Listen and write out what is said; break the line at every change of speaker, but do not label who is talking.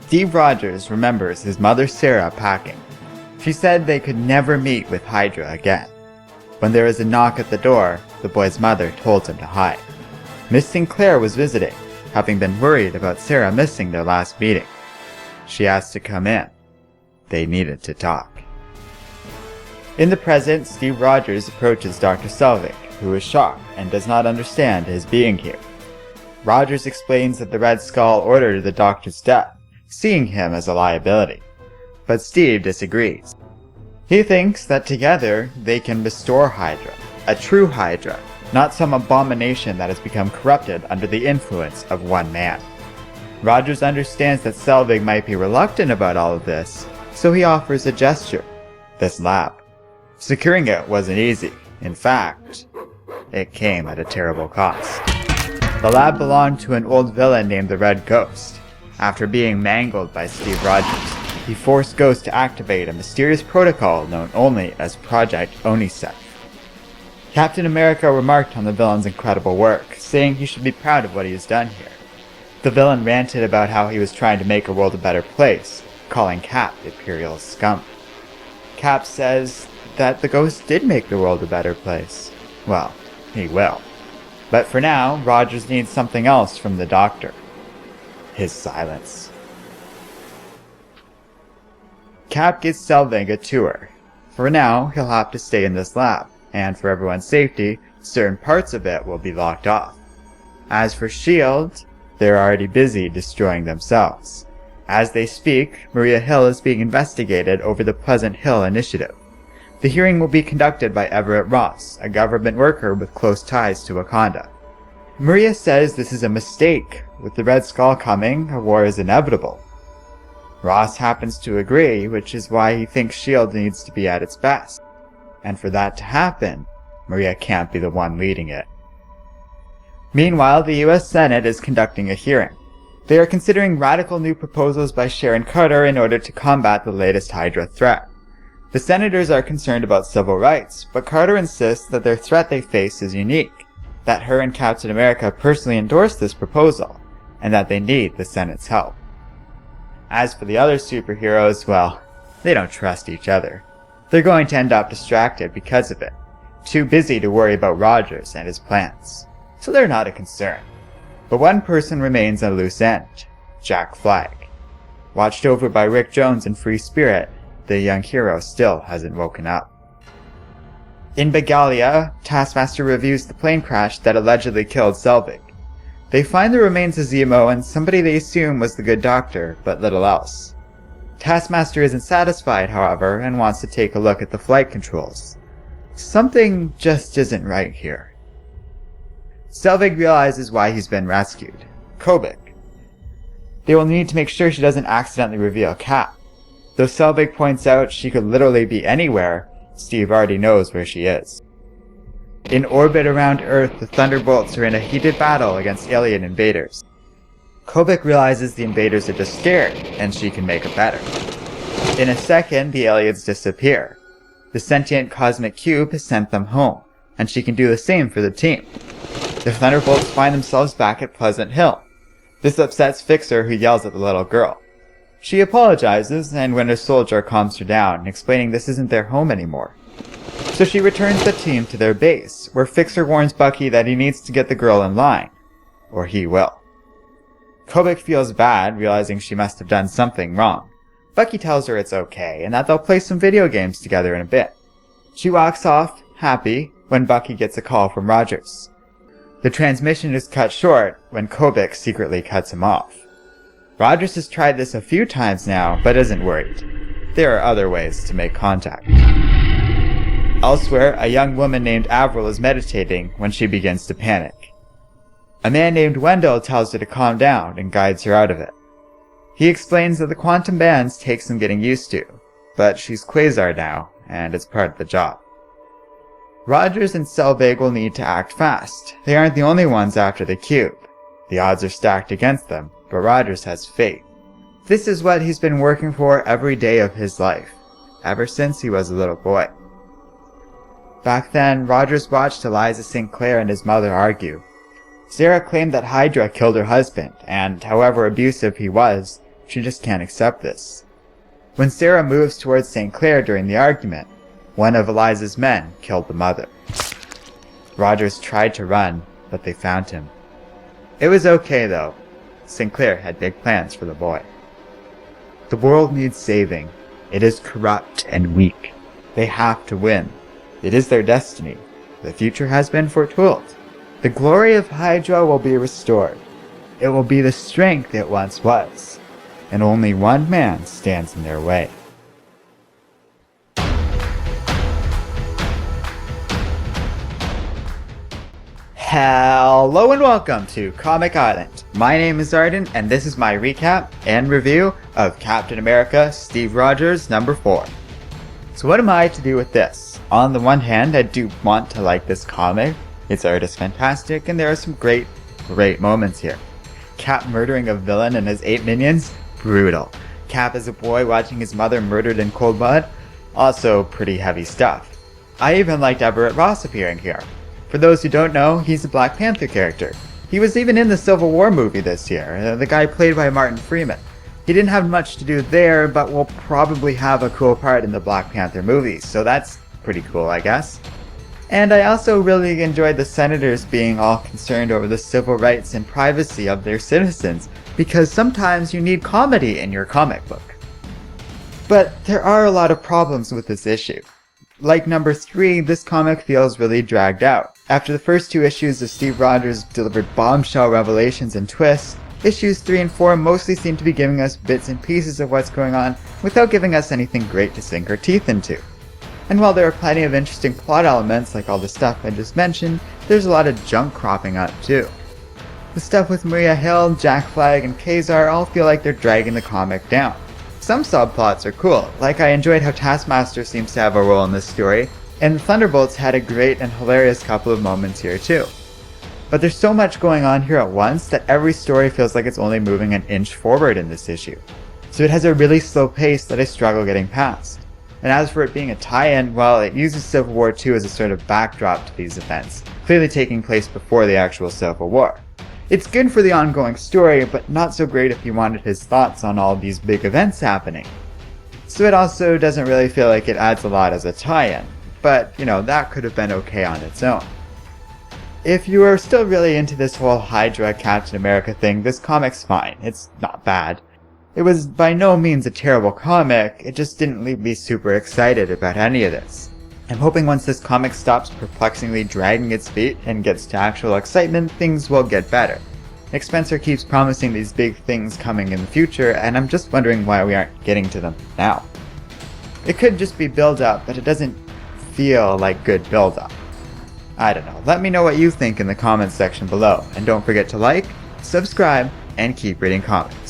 Steve Rogers remembers his mother Sarah packing. She said they could never meet with Hydra again. When there was a knock at the door, the boy's mother told him to hide. Miss Sinclair was visiting, having been worried about Sarah missing their last meeting. She asked to come in. They needed to talk. In the present, Steve Rogers approaches Dr. Selvig, who is shocked and does not understand his being here. Rogers explains that the Red Skull ordered the doctor's death, seeing him as a liability. But Steve disagrees. He thinks that together they can restore Hydra, a true Hydra, not some abomination that has become corrupted under the influence of one man. Rogers understands that Selvig might be reluctant about all of this, so he offers a gesture, this lab. Securing it wasn't easy. In fact, it came at a terrible cost. The lab belonged to an old villain named the Red Ghost. After being mangled by Steve Rogers, he forced Ghost to activate a mysterious protocol known only as Project Oniseth. Captain America remarked on the villain's incredible work, saying he should be proud of what he has done here. The villain ranted about how he was trying to make the world a better place, calling Cap Imperial scum. Cap says that the Ghost did make the world a better place. Well, he will. But for now, Rogers needs something else from the Doctor. His silence. Cap gives Selvig a tour. For now, he'll have to stay in this lab, and for everyone's safety, certain parts of it will be locked off. As for S.H.I.E.L.D., they're already busy destroying themselves. As they speak, Maria Hill is being investigated over the Pleasant Hill Initiative. The hearing will be conducted by Everett Ross, a government worker with close ties to Wakanda. Maria says this is a mistake. With the Red Skull coming, a war is inevitable. Ross happens to agree, which is why he thinks S.H.I.E.L.D. needs to be at its best. And for that to happen, Maria can't be the one leading it. Meanwhile, the U.S. Senate is conducting a hearing. They are considering radical new proposals by Sharon Carter in order to combat the latest Hydra threat. The senators are concerned about civil rights, but Carter insists that their threat they face is unique, that her and Captain America personally endorsed this proposal, and that they need the Senate's help. As for the other superheroes, well, they don't trust each other. They're going to end up distracted because of it, too busy to worry about Rogers and his plans. So they're not a concern. But one person remains a loose end, Jack Flag. Watched over by Rick Jones and Free Spirit, the young hero still hasn't woken up. In Begalia, Taskmaster reviews the plane crash that allegedly killed Selvig. They find the remains of Zemo and somebody they assume was the good doctor, but little else. Taskmaster isn't satisfied, however, and wants to take a look at the flight controls. Something just isn't right here. Selvig realizes why he's been rescued. Kobik. They will need to make sure she doesn't accidentally reveal Cap. Though Selvig points out she could literally be anywhere, Steve already knows where she is. In orbit around Earth, the Thunderbolts are in a heated battle against alien invaders. Kobik realizes the invaders are just scared, and she can make it better. In a second, the aliens disappear. The sentient cosmic cube has sent them home, and she can do the same for the team. The Thunderbolts find themselves back at Pleasant Hill. This upsets Fixer, who yells at the little girl. She apologizes, and Winter Soldier calms her down, explaining this isn't their home anymore. So she returns the team to their base, where Fixer warns Bucky that he needs to get the girl in line, or he will. Kobik feels bad, realizing she must have done something wrong. Bucky tells her it's okay, and that they'll play some video games together in a bit. She walks off, happy, when Bucky gets a call from Rogers. The transmission is cut short when Kobik secretly cuts him off. Rogers has tried this a few times now, but isn't worried. There are other ways to make contact. Elsewhere, a young woman named Avril is meditating when she begins to panic. A man named Wendell tells her to calm down and guides her out of it. He explains that the quantum bands take some getting used to, but she's Quasar now, and it's part of the job. Rogers and Selvig will need to act fast. They aren't the only ones after the cube. The odds are stacked against them, but Rogers has faith. This is what he's been working for every day of his life, ever since he was a little boy. Back then, Rogers watched Eliza Sinclair and his mother argue. Sarah claimed that Hydra killed her husband, and however abusive he was, She just can't accept this. When Sarah moves towards St. Clair during the argument, one of Eliza's men killed the mother. Rogers tried to run, but they found him. It was okay though. St. Clair had big plans for the boy. The world needs saving. It is corrupt and weak. They have to win. It is their destiny. The future has been foretold. The glory of Hydra will be restored. It will be the strength it once was. And only one man stands in their way. Hello and welcome to Comic Island. My name is Arden, and this is my recap and review of Captain America Steve Rogers #4. So what am I to do with this? On the one hand, I do want to like this comic. Its art is fantastic, and there are some great moments here. Cap murdering a villain and his 8 minions? Brutal. Cap as a boy watching his mother murdered in cold blood? Also pretty heavy stuff. I even liked Everett Ross appearing here. For those who don't know, he's a Black Panther character. He was even in the Civil War movie this year, the guy played by Martin Freeman. He didn't have much to do there, but will probably have a cool part in the Black Panther movie, so that's pretty cool, I guess. And I also really enjoyed the senators being all concerned over the civil rights and privacy of their citizens, because sometimes you need comedy in your comic book. But there are a lot of problems with this issue. Like #3, this comic feels really dragged out. After the first 2 issues of Steve Rogers delivered bombshell revelations and twists, issues 3 and 4 mostly seem to be giving us bits and pieces of what's going on without giving us anything great to sink our teeth into. And while there are plenty of interesting plot elements like all the stuff I just mentioned, there's a lot of junk cropping up too. The stuff with Maria Hill, Jack Flag, and Kazar all feel like they're dragging the comic down. Some subplots are cool, like I enjoyed how Taskmaster seems to have a role in this story, and the Thunderbolts had a great and hilarious couple of moments here too. But there's so much going on here at once that every story feels like it's only moving an inch forward in this issue. So it has a really slow pace that I struggle getting past. And as for it being a tie-in, well, it uses Civil War II as a sort of backdrop to these events, clearly taking place before the actual Civil War. It's good for the ongoing story, but not so great if you wanted his thoughts on all these big events happening. So it also doesn't really feel like it adds a lot as a tie-in, but, that could have been okay on its own. If you are still really into this whole Hydra Captain America thing, this comic's fine. It's not bad. It was by no means a terrible comic, it just didn't leave me super excited about any of this. I'm hoping once this comic stops perplexingly dragging its feet and gets to actual excitement, things will get better. Nick Spencer keeps promising these big things coming in the future, and I'm just wondering why we aren't getting to them now. It could just be build-up, but it doesn't feel like good build-up. I don't know, let me know what you think in the comments section below, and don't forget to like, subscribe, and keep reading comics.